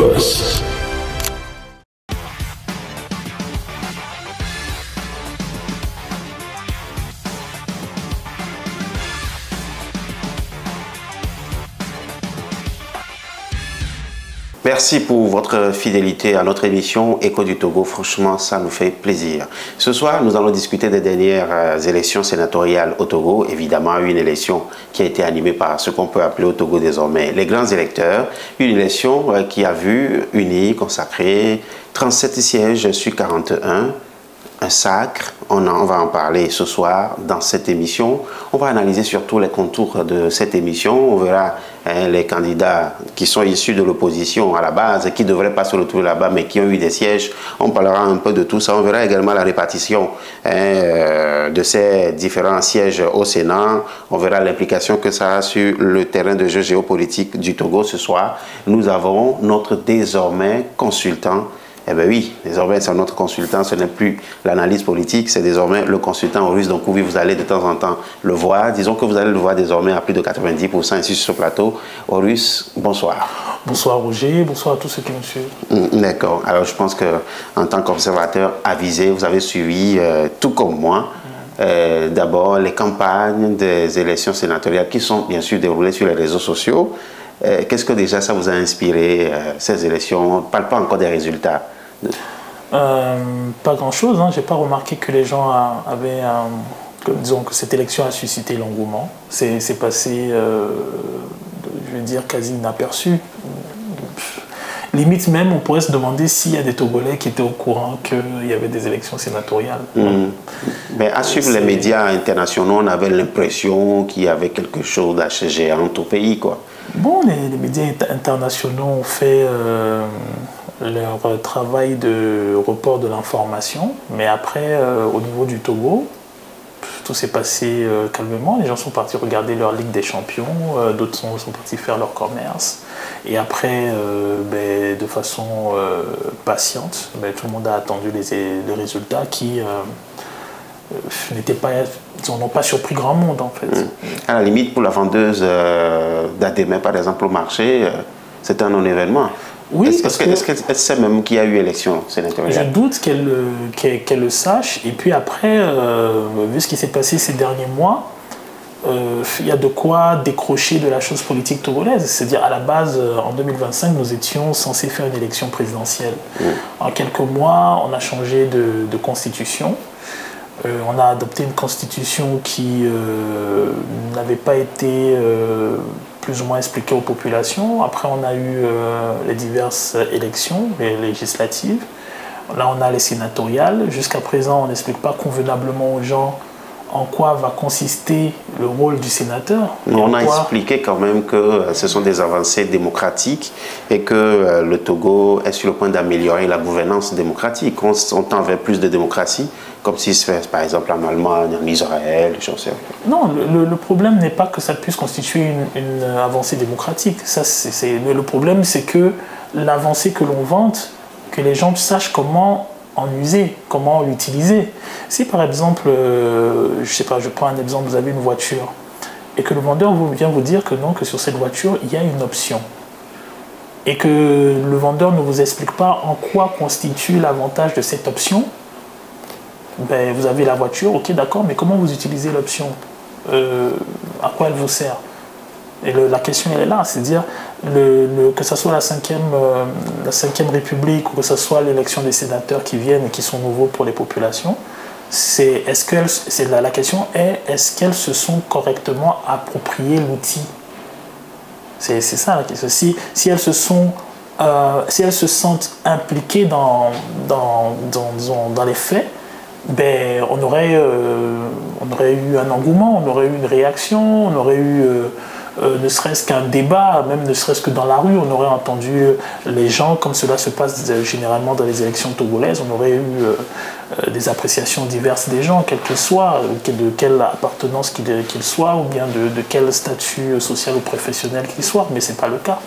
Lagos. Merci pour votre fidélité à notre émission Écho du Togo. Franchement, ça nous fait plaisir. Ce soir, nous allons discuter des dernières élections sénatoriales au Togo. Évidemment, une élection qui a été animée par ce qu'on peut appeler au Togo désormais les grands électeurs. Une élection qui a vu unis, consacrer 37 sièges sur 41. Un sacre, on va en parler ce soir dans cette émission. On va analyser surtout les contours de cette émission. On verra les candidats qui sont issus de l'opposition à la base, qui ne devraient pas se retrouver là-bas, mais qui ont eu des sièges. On parlera un peu de tout ça. On verra également la répartition de ces différents sièges au Sénat. On verra l'implication que ça a sur le terrain de jeu géopolitique du Togo ce soir. Nous avons notre désormais consultant. Eh bien oui, désormais c'est notre consultant, ce n'est plus l'analyse politique, c'est désormais le consultant Horus Donkouvi. Vous allez de temps en temps le voir. Disons que vous allez le voir désormais à plus de 90% ici sur ce plateau. Horus, bonsoir. Bonsoir Roger, bonsoir à tous ceux qui nous suivent. D'accord. Alors je pense qu'en tant qu'observateur avisé, vous avez suivi, tout comme moi, d'abord les campagnes des élections sénatoriales qui sont bien sûr déroulées sur les réseaux sociaux. Qu'est-ce que déjà ça vous a inspiré, ces élections? On ne parle pas encore des résultats. Pas grand-chose. Hein. Je n'ai pas remarqué que les gens avaient... disons que cette élection a suscité l'engouement. C'est passé, je veux dire, quasi inaperçu. Limite même, on pourrait se demander s'il y a des Togolais qui étaient au courant qu'il y avait des élections sénatoriales. Mais à suivre les médias internationaux, on avait l'impression qu'il y avait quelque chose d'assez géant au pays, quoi. Bon, les médias internationaux ont fait leur travail de report de l'information, mais après, au niveau du Togo, tout s'est passé calmement. Les gens sont partis regarder leur Ligue des Champions, d'autres sont partis faire leur commerce. Et après, de façon patiente, tout le monde a attendu les résultats qui n'ont pas surpris grand monde en fait. À la limite, pour la vendeuse d'Adémé, par exemple, au marché, c'était un non-événement. Oui, est-ce qu'elle sait même qu'il y a eu élection sénatoriale? Je doute qu'elle le sache. Et puis après, vu ce qui s'est passé ces derniers mois, il y a de quoi décrocher de la chose politique togolaise. C'est-à-dire, à la base, en 2025, nous étions censés faire une élection présidentielle. En quelques mois, on a changé de constitution. On a adopté une constitution qui n'avait pas été plus ou moins expliquée aux populations. Après, on a eu les diverses élections, les législatives. Là, on a les sénatoriales. Jusqu'à présent, on n'explique pas convenablement aux gens en quoi va consister le rôle du sénateur. On a expliqué quand même que ce sont des avancées démocratiques et que le Togo est sur le point d'améliorer la gouvernance démocratique. On tend vers plus de démocratie, comme si se fait par exemple en Allemagne, en Israël, je sais. Non, le problème n'est pas que ça puisse constituer une avancée démocratique. Le problème, c'est que l'avancée que l'on vante, que les gens sachent comment en user, comment l'utiliser. Si par exemple, je sais pas, je prends un exemple, vous avez une voiture et que le vendeur vient vous dire que non, que sur cette voiture, il y a une option et que le vendeur ne vous explique pas en quoi constitue l'avantage de cette option, vous avez la voiture, ok d'accord, mais comment vous utilisez l'option, à quoi elle vous sert? Et la question elle est là, c'est-à-dire que ce soit la 5e République ou que ce soit l'élection des sénateurs qui viennent et qui sont nouveaux pour les populations, la question est est-ce qu'elles se sont correctement appropriées l'outil? C'est ça la question. Si elles se sentent impliquées dans les faits, on aurait eu un engouement, on aurait eu une réaction, on aurait eu ne serait-ce qu'un débat, même ne serait-ce que dans la rue, on aurait entendu les gens, comme cela se passe généralement dans les élections togolaises, on aurait eu des appréciations diverses des gens, quels qu'ils soient, de quelle appartenance qu'ils soient, ou bien de quel statut social ou professionnel qu'ils soient, mais ce n'est pas le cas.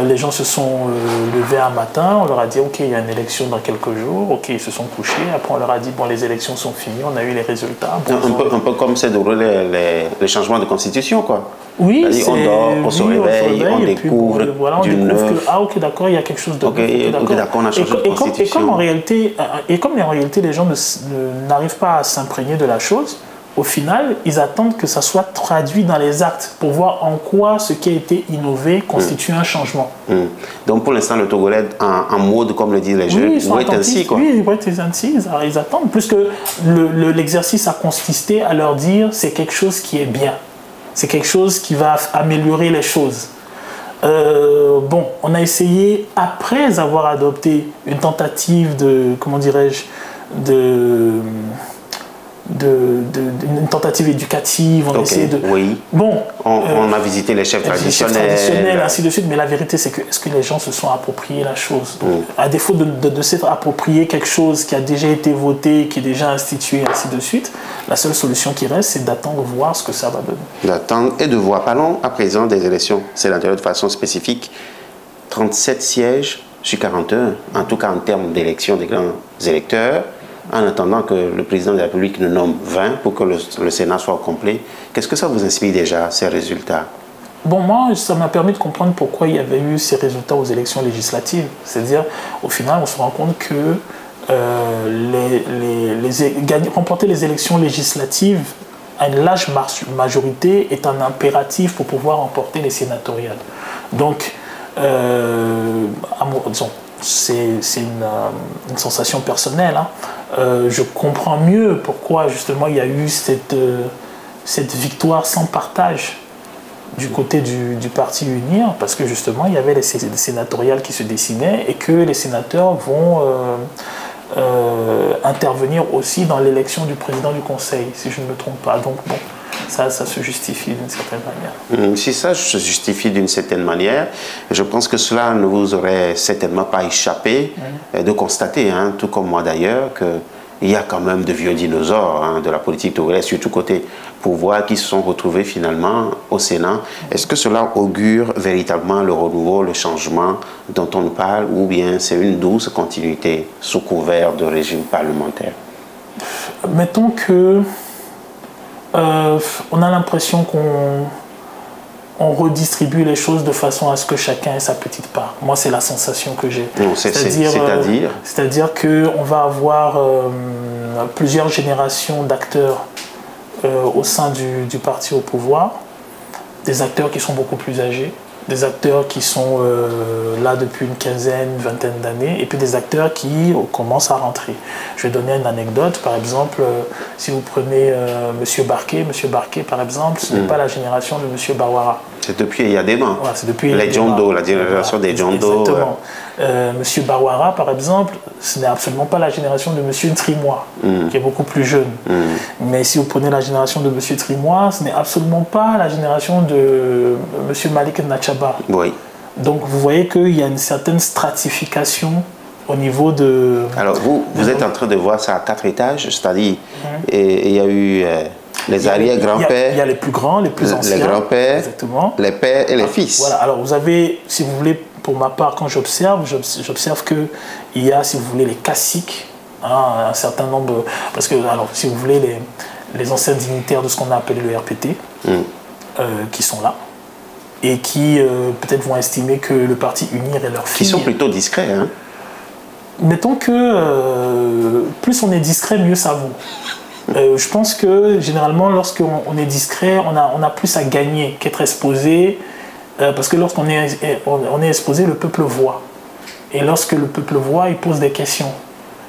Les gens se sont levés un matin, on leur a dit ok, il y a une élection dans quelques jours, ok, ils se sont couchés, après on leur a dit bon, les élections sont finies, on a eu les résultats. Bon, un peu comme c'est déroulé les changements de constitution, quoi. Oui, on dort, on se réveille, on découvre du neuf. Ah ok, d'accord, il y a quelque chose de d'accord, on a changé de constitution. Et comme en réalité les gens n'arrivent pas à s'imprégner de la chose, au final, ils attendent que ça soit traduit dans les actes pour voir en quoi ce qui a été innové constitue un changement. Donc pour l'instant, le Togolais en mode, comme le disent les jeunes, ils sont ainsi, quoi. Oui, ils vont être ainsi, ils attendent. Plus que l'exercice a consisté à leur dire c'est quelque chose qui est bien. C'est quelque chose qui va améliorer les choses. Bon, on a essayé, après avoir adopté une tentative de, comment dirais-je, une tentative éducative, on essaie de... Oui. Bon, on a visité les chefs traditionnels. Ainsi de suite, mais la vérité c'est que est-ce que les gens se sont appropriés la chose? Donc, à défaut de s'être approprié quelque chose qui a déjà été voté, qui est déjà institué, ainsi de suite, la seule solution qui reste, c'est d'attendre voir ce que ça va donner. D'attendre et de voir. Parlons à présent des élections sénatoriales de façon spécifique. 37 sièges sur 41, en tout cas en termes d'élection des grands électeurs, en attendant que le président de la République ne nomme 20 pour que le Sénat soit au complet. Qu'est-ce que ça vous inspire déjà, ces résultats? Bon, moi, ça m'a permis de comprendre pourquoi il y avait eu ces résultats aux élections législatives. C'est-à-dire, au final, on se rend compte que remporter les élections législatives à une large majorité est un impératif pour pouvoir remporter les sénatoriales. Donc, disons, c'est une sensation personnelle. Hein. Je comprends mieux pourquoi justement il y a eu cette victoire sans partage du côté du parti UNIR, parce que justement il y avait les sénatoriales qui se dessinaient et que les sénateurs vont intervenir aussi dans l'élection du président du Conseil, si je ne me trompe pas. Donc bon, ça se justifie d'une certaine manière. Si ça se justifie d'une certaine manière, je pense que cela ne vous aurait certainement pas échappé de constater, hein, tout comme moi d'ailleurs, qu'il y a quand même de vieux dinosaures de la politique togolaise, surtout côté pouvoir, qui se sont retrouvés finalement au Sénat. Est-ce que cela augure véritablement le renouveau, le changement dont on parle, ou bien c'est une douce continuité sous couvert de régime parlementaire? Mettons que on a l'impression qu'on redistribue les choses de façon à ce que chacun ait sa petite part. Moi, c'est la sensation que j'ai. C'est-à-dire qu'on va avoir plusieurs générations d'acteurs au sein du parti au pouvoir, des acteurs qui sont beaucoup plus âgés, des acteurs qui sont là depuis une quinzaine, une vingtaine d'années, et puis des acteurs qui commencent à rentrer. Je vais donner une anecdote. Par exemple, si vous prenez M. Barké, par exemple, ce n'est pas la génération de M. Bawara. C'est depuis il y a des mains. Voilà, c'est depuis les Djondo, la génération des Djondo. Exactement. M. Bawara, par exemple, ce n'est absolument pas la génération de M. Trimois, qui est beaucoup plus jeune. Mais si vous prenez la génération de M. Trimois, ce n'est absolument pas la génération de M. Malik Nachaba. Oui. Donc vous voyez qu'il y a une certaine stratification au niveau de... Alors vous êtes en train de voir ça à 4 étages, c'est-à-dire il y a eu... les arrière-grands-pères, il y a les plus grands, les plus anciens, les grands-pères, les pères et les fils. Voilà, alors vous avez, si vous voulez, pour ma part, quand j'observe qu'il y a, si vous voulez, les caciques, un certain nombre, parce que, alors, si vous voulez, les anciens dignitaires de ce qu'on a appelé le RPT, qui sont là, et qui peut-être vont estimer que le parti UNIR est leur fille. Qui sont plutôt discrets, hein. Mettons que plus on est discret, mieux ça vaut. Je pense que généralement, lorsqu'on est discret, on a plus à gagner qu'être exposé, parce que lorsqu'on est exposé, le peuple voit. Et lorsque le peuple voit, il pose des questions.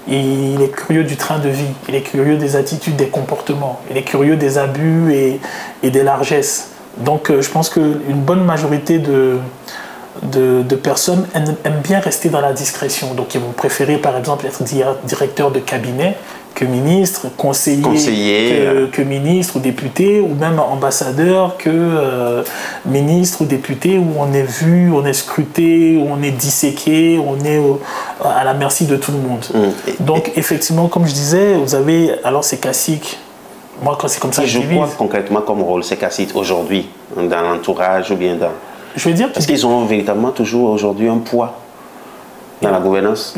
Il est curieux du train de vie, il est curieux des attitudes, des comportements, il est curieux des abus et des largesses. Donc je pense qu'une bonne majorité de personnes aiment bien rester dans la discrétion. Donc ils vont préférer par exemple être directeur de cabinet ministre, conseiller, que ministre ou député, ou même ambassadeur, que ministre ou député, où on est vu, on est scruté, où on est disséqué, on est à la merci de tout le monde. Donc effectivement, comme je disais, vous avez alors ces caciques. Moi, quand c'est comme ça, je vois concrètement comme rôle ces caciques aujourd'hui, dans l'entourage ou bien dans... Je veux dire... Est-ce qu'ils ont véritablement toujours aujourd'hui un poids dans la gouvernance,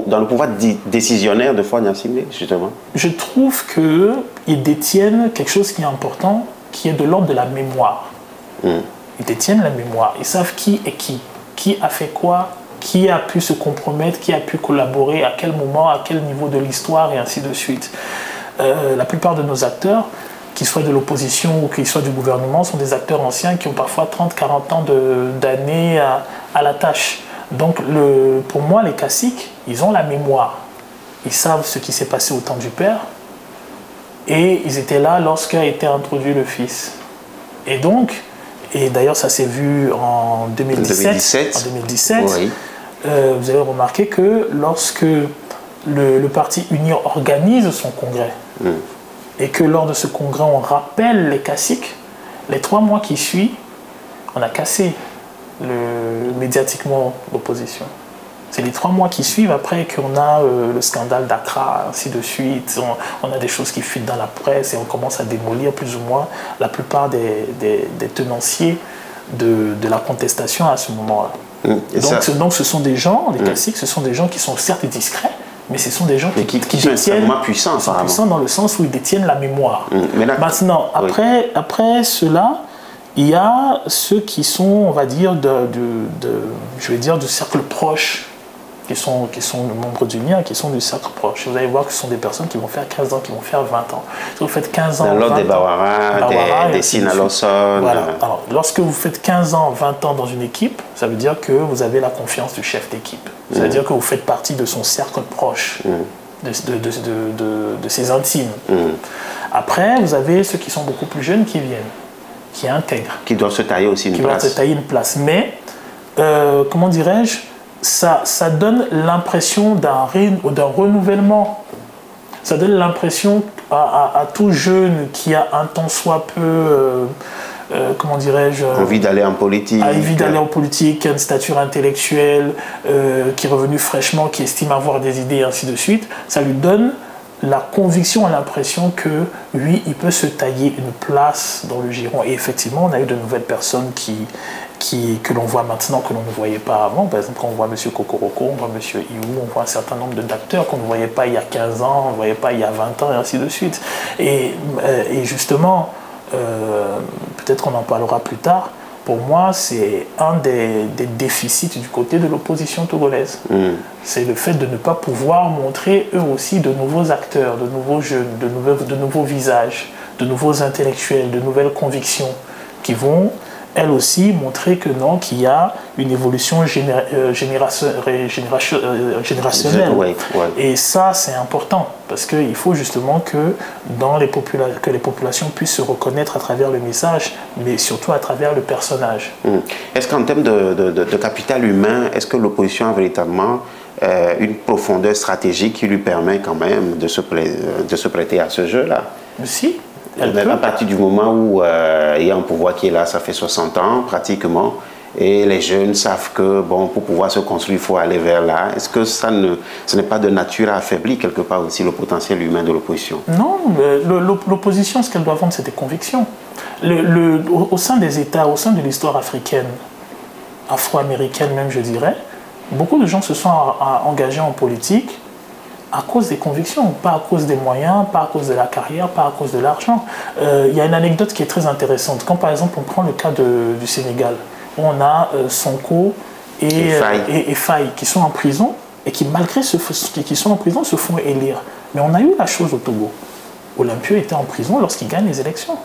dans le pouvoir décisionnaire de Faure Gnassingbé, justement? Je trouve qu'ils détiennent quelque chose qui est important, qui est de l'ordre de la mémoire. Ils détiennent la mémoire. Ils savent qui est qui a fait quoi, qui a pu se compromettre, qui a pu collaborer, à quel moment, à quel niveau de l'histoire, et ainsi de suite. La plupart de nos acteurs, qu'ils soient de l'opposition ou qu'ils soient du gouvernement, sont des acteurs anciens qui ont parfois 30-40 ans d'années à la tâche. Donc pour moi, les caciques, ils ont la mémoire. Ils savent ce qui s'est passé au temps du père et ils étaient là lorsqu'a été introduit le fils. Et donc, et d'ailleurs ça s'est vu en 2017, oui. Vous avez remarqué que lorsque le parti Uni organise son congrès et que lors de ce congrès on rappelle les caciques, les 3 mois qui suivent, on a cassé médiatiquement l'opposition. C'est les 3 mois qui suivent après qu'on a le scandale d'Accra, ainsi de suite. On a des choses qui fuitent dans la presse et on commence à démolir plus ou moins la plupart des tenanciers de la contestation à ce moment-là. Donc ce sont des gens, les caciques, ce sont des gens qui sont certes discrets, mais ce sont des gens qui sont extrêmement puissants, puissants dans le sens où ils détiennent la mémoire. Maintenant, après cela, il y a ceux qui sont, on va dire, du cercle proche, qui sont membres du MIA, qui sont du cercle proche. Vous allez voir que ce sont des personnes qui vont faire 15 ans, qui vont faire 20 ans. Si vous faites 15 ans, dans l'ordre des Bawara, des Sina Lawson. Voilà. Alors, lorsque vous faites 15 ans, 20 ans dans une équipe, ça veut dire que vous avez la confiance du chef d'équipe. Ça veut dire que vous faites partie de son cercle proche, de ses intimes. Après, vous avez ceux qui sont beaucoup plus jeunes qui viennent, qui intègrent. Qui doivent se tailler aussi une place. Qui doivent se tailler une place. Mais, comment dirais-je, ça donne l'impression d'un renouvellement. Ça donne l'impression à tout jeune qui a un tant soit peu, comment dirais-je... envie d'aller en politique. Envie d'aller en politique, qui a une stature intellectuelle, qui est revenu fraîchement, qui estime avoir des idées, et ainsi de suite. Ça lui donne la conviction et l'impression que, lui, il peut se tailler une place dans le giron. Et effectivement, on a eu de nouvelles personnes que l'on voit maintenant, que l'on ne voyait pas avant. Par exemple, quand on voit M. Kokoroko, on voit M. Iou, on voit un certain nombre d'acteurs qu'on ne voyait pas il y a 15 ans, on ne voyait pas il y a 20 ans, et ainsi de suite. Et justement, peut-être qu'on en parlera plus tard, pour moi, c'est un des déficits du côté de l'opposition togolaise. C'est le fait de ne pas pouvoir montrer eux aussi de nouveaux acteurs, de nouveaux jeunes, de nouveaux visages, de nouveaux intellectuels, de nouvelles convictions qui vont, elles aussi, montrer que non, qu'il y a une évolution générationnelle. Et ça, c'est important, parce qu'il faut justement que les populations puissent se reconnaître à travers le message, mais surtout à travers le personnage. Est-ce qu'en termes de capital humain, est-ce que l'opposition a véritablement une profondeur stratégique qui lui permet quand même de se prêter à ce jeu-là? Si. À partir du moment où il y a un pouvoir qui est là, ça fait 60 ans pratiquement, et les jeunes savent que bon, pour pouvoir se construire, il faut aller vers là. Est-ce que ce n'est pas de nature à affaiblir quelque part aussi le potentiel humain de l'opposition? Non, l'opposition, ce qu'elle doit vendre, c'est des convictions. Au sein des États, au sein de l'histoire africaine, afro-américaine même, je dirais, beaucoup de gens se sont engagés en politique à cause des convictions, pas à cause des moyens, pas à cause de la carrière, pas à cause de l'argent. Il y a une anecdote qui est très intéressante. Quand par exemple on prend le cas du Sénégal, où on a Sonko et Faye qui sont en prison et qui, malgré qu'ils sont en prison, se font élire. Mais on a eu la chose au Togo. Olympio était en prison lorsqu'il gagne les élections.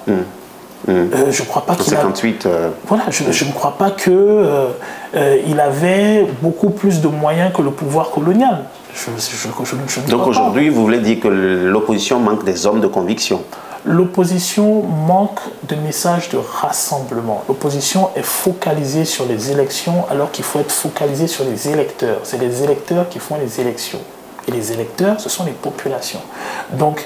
Je crois pas qu'il 58. Voilà, je ne crois pas qu'il avait beaucoup plus de moyens que le pouvoir colonial. Donc aujourd'hui, vous voulez dire que l'opposition manque des hommes de conviction? L'opposition manque de messages de rassemblement. L'opposition est focalisée sur les élections alors qu'il faut être focalisé sur les électeurs. C'est les électeurs qui font les élections. Et les électeurs, ce sont les populations. Donc,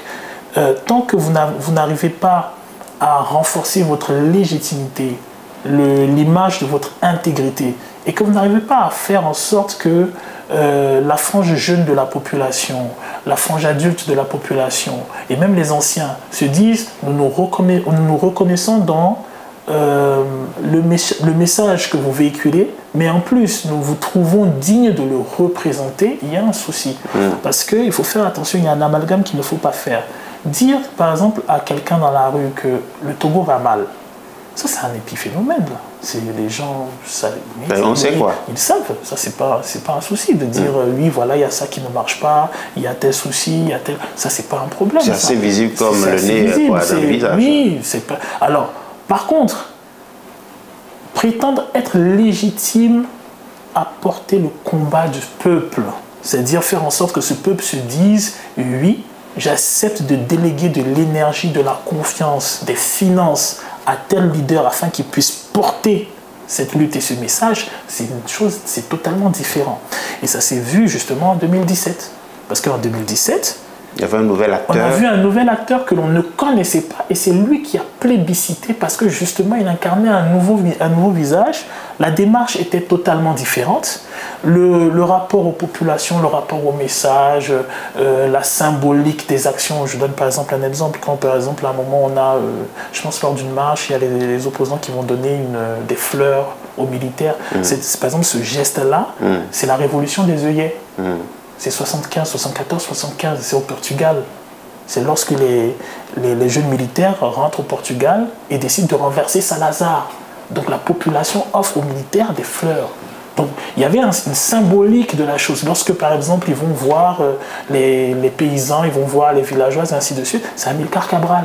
tant que vous n'arrivez pas à renforcer votre légitimité, l'image de votre intégrité, et que vous n'arrivez pas à faire en sorte que la frange jeune de la population, la frange adulte de la population, et même les anciens se disent, nous nous reconnaissons dans le message que vous véhiculez, mais en plus, nous vous trouvons digne de le représenter, il y a un souci. Parce qu'il faut faire attention, il y a un amalgame qu'il ne faut pas faire. Dire, par exemple, à quelqu'un dans la rue que le Togo va mal, ça c'est un épiphénomène. Les gens, on sait quoi. Ils savent, ça c'est pas un souci de dire, oui, voilà, il y a ça qui ne marche pas, il y a tel souci, il y a tel... Ça c'est pas un problème. C'est assez visible comme le nez dans le visage. Oui, c'est pas... Alors, par contre, prétendre être légitime à porter le combat du peuple, c'est-à-dire faire en sorte que ce peuple se dise, oui, j'accepte de déléguer de l'énergie, de la confiance, des finances à tel leader afin qu'il puisse porter cette lutte et ce message, c'est une chose, c'est totalement différent. Et ça s'est vu justement en 2017. Parce qu'en 2017, il y avait un nouvel acteur. On a vu un nouvel acteur que l'on ne connaissait pas et c'est lui qui a plébiscité parce que justement il incarnait un nouveau visage. La démarche était totalement différente. Le rapport aux populations, le rapport au message, la symbolique des actions. Je donne par exemple un exemple. Quand par exemple à un moment on a, je pense lors d'une marche, il y a les opposants qui vont donner des fleurs aux militaires. C'est par exemple ce geste-là, c'est la révolution des œillets. C'est 75, 74, 75, c'est au Portugal. C'est lorsque les jeunes militaires rentrent au Portugal et décident de renverser Salazar. Donc la population offre aux militaires des fleurs. Donc il y avait une symbolique de la chose. Lorsque par exemple ils vont voir les paysans, ils vont voir les villageois et ainsi de suite, c'est Amilcar Cabral.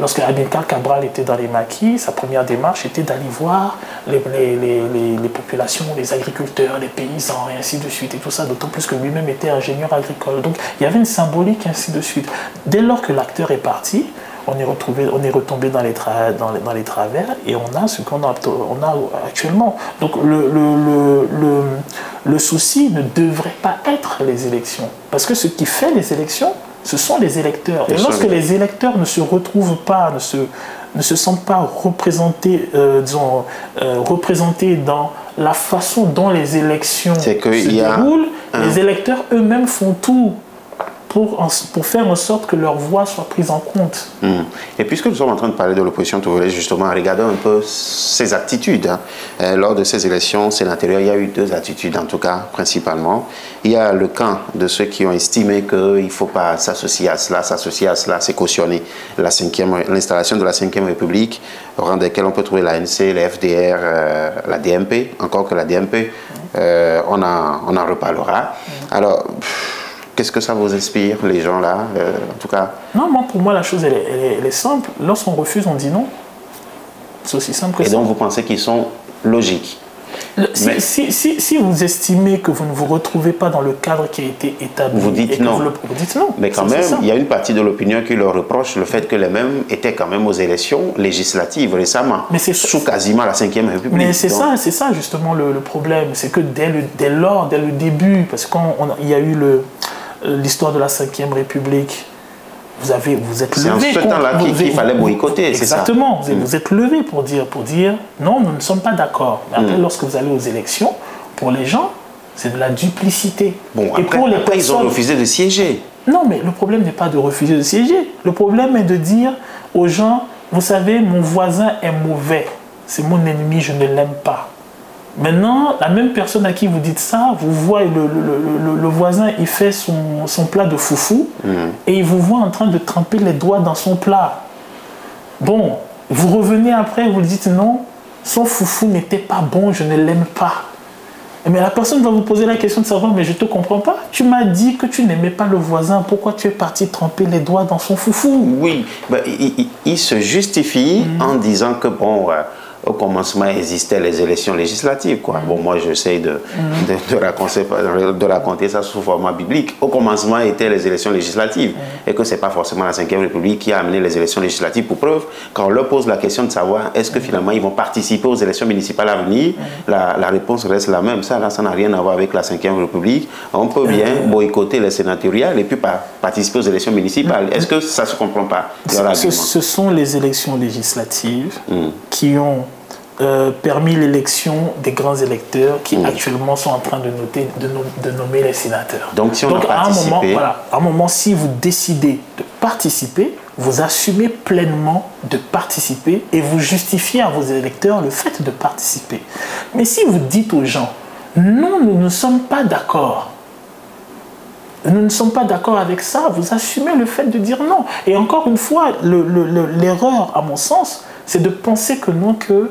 Lorsque Amilcar Cabral était dans les maquis, sa première démarche était d'aller voir les populations, les agriculteurs, les paysans, et ainsi de suite, et tout ça, d'autant plus que lui-même était ingénieur agricole. Donc il y avait une symbolique, et ainsi de suite. Dès lors que l'acteur est parti, on est retombé dans les travers, et on a ce qu'on a actuellement. Donc le souci ne devrait pas être les élections, parce que ce qui fait les élections, ce sont les électeurs. Et lorsque les électeurs ne se retrouvent pas, ne se sentent pas représentés, représentés dans la façon dont les élections se déroulent, les électeurs eux-mêmes font tout pour faire en sorte que leur voix soit prise en compte. Et puisque nous sommes en train de parler de l'opposition togolaise, justement, regardons un peu ses attitudes. Lors de ces élections sénatoriales, il y a eu deux attitudes, en tout cas, principalement. Il y a le camp de ceux qui ont estimé qu'il ne faut pas s'associer à cela, c'est cautionner l'installation de la 5e République, au rang desquels on peut trouver l'ANC, les FDR, la DMP, encore que la DMP, on en reparlera. Alors, qu'est-ce que ça vous inspire, les gens là, en tout cas? Non, pour moi, la chose, elle est simple. Lorsqu'on refuse, on dit non. C'est aussi simple que ça. Et donc, vous pensez qu'ils sont logiques? Si vous estimez que vous ne vous retrouvez pas dans le cadre qui a été établi, vous dites non. Vous dites non. Mais quand même, il y a une partie de l'opinion qui leur reproche le fait que les mêmes étaient quand même aux élections législatives récemment, sous quasiment la 5e République. Mais c'est ça justement le problème. C'est que dès le début, parce qu'il y a eu l'histoire de la 5e République, vous êtes levé. C'est en ce temps-là qu'il fallait boycotter, c'est ça? Exactement. Vous êtes levé pour dire non, nous ne sommes pas d'accord. Mais après, lorsque vous allez aux élections, pour les gens, c'est de la duplicité. Bon, après, ils ont refusé de siéger. Non, mais le problème n'est pas de refuser de siéger. Le problème est de dire aux gens, vous savez, mon voisin est mauvais. C'est mon ennemi, je ne l'aime pas. Maintenant, la même personne à qui vous dites ça, vous voyez le voisin, il fait son plat de foufou et il vous voit en train de tremper les doigts dans son plat. Bon, vous revenez après, vous lui dites non, son foufou n'était pas bon, je ne l'aime pas. Mais la personne va vous poser la question de savoir, mais je ne te comprends pas. Tu m'as dit que tu n'aimais pas le voisin, pourquoi tu es parti tremper les doigts dans son foufou? Oui, il se justifie en disant que bon... au commencement existaient les élections législatives, quoi. Bon, moi, j'essaie de raconter ça sous format biblique. Au commencement étaient les élections législatives et que ce n'est pas forcément la Ve République qui a amené les élections législatives. Pour preuve, quand on leur pose la question de savoir est-ce que finalement ils vont participer aux élections municipales à venir, la réponse reste la même. Ça n'a rien à voir avec la Ve République. On peut bien boycotter les sénatoriales et puis participer aux élections municipales. Est-ce que ça ne se comprend pas? Ce sont les élections législatives qui ont permis l'élection des grands électeurs qui actuellement sont en train de nommer les sénateurs. Donc, si on a participé... à un moment, si vous décidez de participer, vous assumez pleinement de participer et vous justifiez à vos électeurs le fait de participer. Mais si vous dites aux gens, non, nous ne sommes pas d'accord, nous ne sommes pas d'accord avec ça, vous assumez le fait de dire non. Et encore une fois, l'erreur, à mon sens, c'est de penser que non, que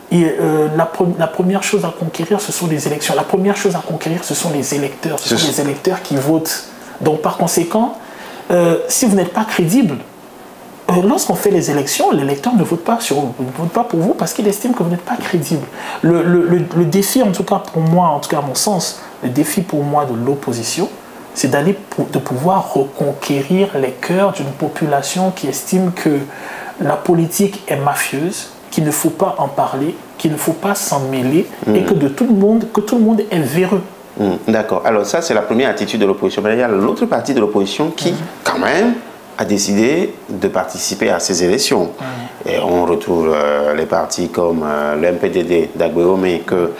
la première chose à conquérir, ce sont les élections. La première chose à conquérir, ce sont les électeurs. Ce sont les électeurs qui votent. Donc, par conséquent, si vous n'êtes pas crédible, lorsqu'on fait les élections, l'électeur ne vote pas pour vous parce qu'il estime que vous n'êtes pas crédible. Le défi, en tout cas pour moi, en tout cas à mon sens, le défi pour moi de l'opposition, c'est de pouvoir reconquérir les cœurs d'une population qui estime que la politique est mafieuse, qu'il ne faut pas en parler, qu'il ne faut pas s'en mêler et que tout le monde est véreux. D'accord. Alors ça, c'est la première attitude de l'opposition. Mais il y a l'autre partie de l'opposition qui, quand même, a décidé de participer à ces élections. Et on retrouve les partis comme l'MPDD d'Agbéomé que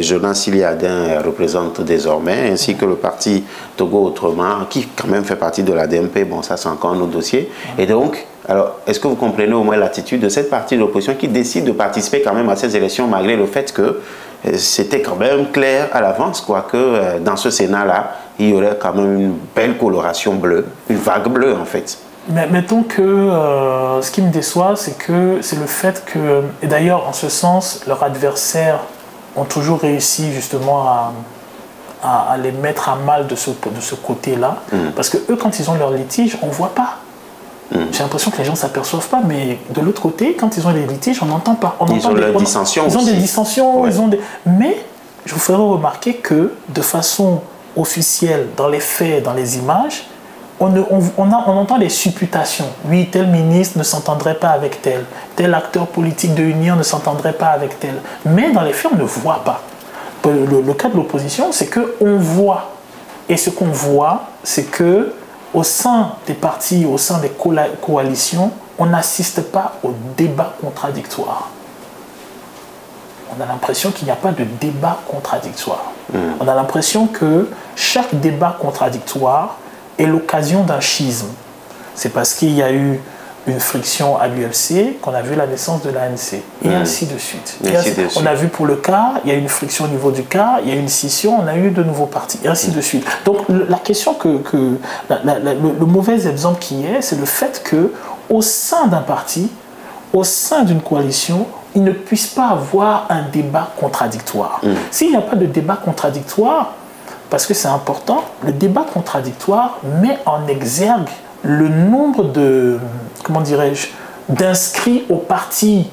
Jonas Siliadin représente désormais, ainsi que le parti Togo Autrement, qui quand même fait partie de la DMP. Bon, ça c'est encore un autre dossier. Et donc, alors, est-ce que vous comprenez au moins l'attitude de cette partie de l'opposition qui décide de participer quand même à ces élections, malgré le fait que c'était quand même clair à l'avance, quoi, que dans ce Sénat-là, il y aurait quand même une belle coloration bleue, une vague bleue en fait. Mais mettons que ce qui me déçoit, c'est le fait que, et d'ailleurs en ce sens, leurs adversaires ont toujours réussi justement à les mettre à mal de ce côté-là, parce que eux, quand ils ont leur litige, on ne voit pas. J'ai l'impression que les gens ne s'aperçoivent pas, mais de l'autre côté, quand ils ont des litiges, on n'entend pas. Ils ont leurs dissensions aussi. Ils ont des dissensions, mais je vous ferai remarquer que de façon officielle, dans les faits, dans les images, on entend des supputations. Oui, tel ministre ne s'entendrait pas avec tel acteur politique de l'Union ne s'entendrait pas avec tel. Mais dans les faits, on ne voit pas. Le cas de l'opposition, c'est qu'on voit. Et ce qu'on voit, c'est que au sein des partis, au sein des coalitions, on n'assiste pas au débat contradictoire. On a l'impression qu'il n'y a pas de débat contradictoire. On a l'impression que chaque débat contradictoire est l'occasion d'un schisme. C'est parce qu'il y a eu une friction à l'UFC qu'on a vu la naissance de l'ANC. Et ainsi de suite. On a vu pour le cas, il y a eu une friction au niveau du cas, il y a eu une scission, on a eu de nouveaux partis, et ainsi de suite. Donc la question le mauvais exemple qui est, c'est le fait qu'au sein d'un parti, au sein d'une coalition, il ne puisse pas avoir un débat contradictoire. S'il n'y a pas de débat contradictoire, parce que c'est important, le débat contradictoire met en exergue le nombre de, comment dirais-je, d'inscrits au parti.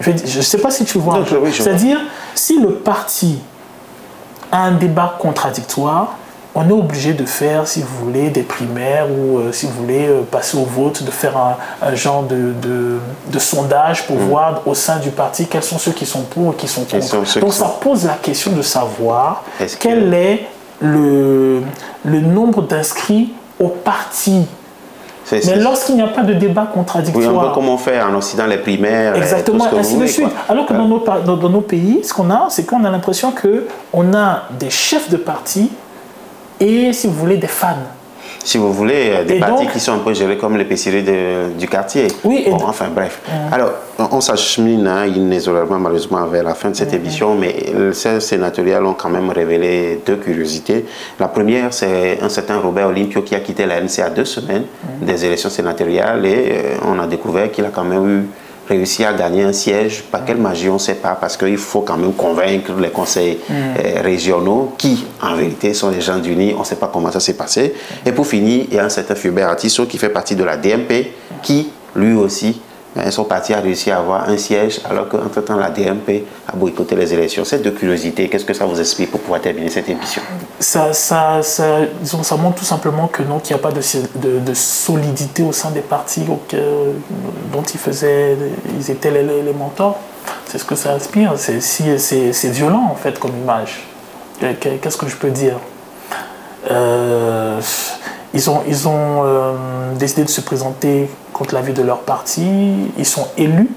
Je ne sais pas si tu vois. C'est-à-dire, si le parti a un débat contradictoire, on est obligé de faire, si vous voulez, des primaires ou si vous voulez passer au vote, de faire un genre de sondage pour voir au sein du parti quels sont ceux qui sont pour et qui sont contre. Donc ça pose la question de savoir quel est le nombre d'inscrits au parti. Mais lorsqu'il n'y a pas de débat contradictoire... Oui, un peu comme on fait en Occident, les primaires... Exactement, ainsi de suite. Alors que dans nos pays, ce qu'on a, c'est qu'on a l'impression qu'on a des chefs de parti et, si vous voulez, des fans. Si vous voulez, des partis qui sont un peu gérés comme les PCD du quartier. Oui. Bon, enfin, bref. Alors, on s'achemine inexorablement, malheureusement, vers la fin de cette émission, mais ces sénatoriales ont quand même révélé deux curiosités. La première, c'est un certain Robert Olympio qui a quitté la ANC à 2 semaines des élections sénatoriales et on a découvert qu'il a quand même réussi à gagner un siège. Par quelle magie, on ne sait pas, parce qu'il faut quand même convaincre les conseils régionaux qui, en vérité, sont des gens d'Uni. On ne sait pas comment ça s'est passé. Et pour finir, il y a un certain Fulbert Atisso qui fait partie de la DMP qui, lui aussi, Mais son parti a réussi à avoir un siège, alors qu'entre-temps, la DMP a boycotté les élections. Cette de curiosité, qu'est-ce que ça vous explique pour pouvoir terminer cette émission? Disons, ça montre tout simplement que non, qu'il n'y a pas de solidité au sein des partis dont ils étaient les mentors. C'est ce que ça inspire. C'est violent, en fait, comme image. Qu'est-ce que je peux dire? Ils ont décidé de se présenter contre l'avis de leur parti. Ils sont élus.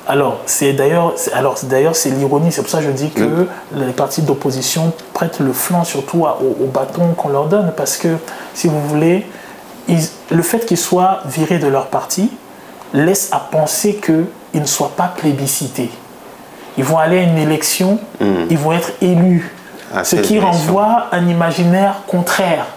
Alors, c'est l'ironie. C'est pour ça que je dis que les partis d'opposition prêtent le flanc surtout au bâton qu'on leur donne. Parce que, si vous voulez, le fait qu'ils soient virés de leur parti laisse à penser qu'ils ne soient pas plébiscités. Ils vont aller à une élection, ils vont être élus. Ce qui renvoie à un imaginaire contraire.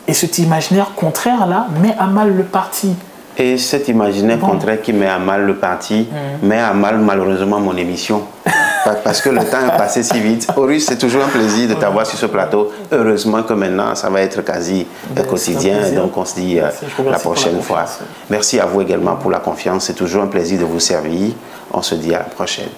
Et cet imaginaire contraire-là met à mal le parti. Et cet imaginaire contraire qui met à mal le parti, met à mal malheureusement mon émission. Parce que le temps est passé si vite. Horus, c'est toujours un plaisir de t'avoir sur ce plateau. Heureusement que maintenant, ça va être quasi quotidien. Donc, on se dit la prochaine fois. Merci à vous également pour la confiance. C'est toujours un plaisir de vous servir. On se dit à la prochaine.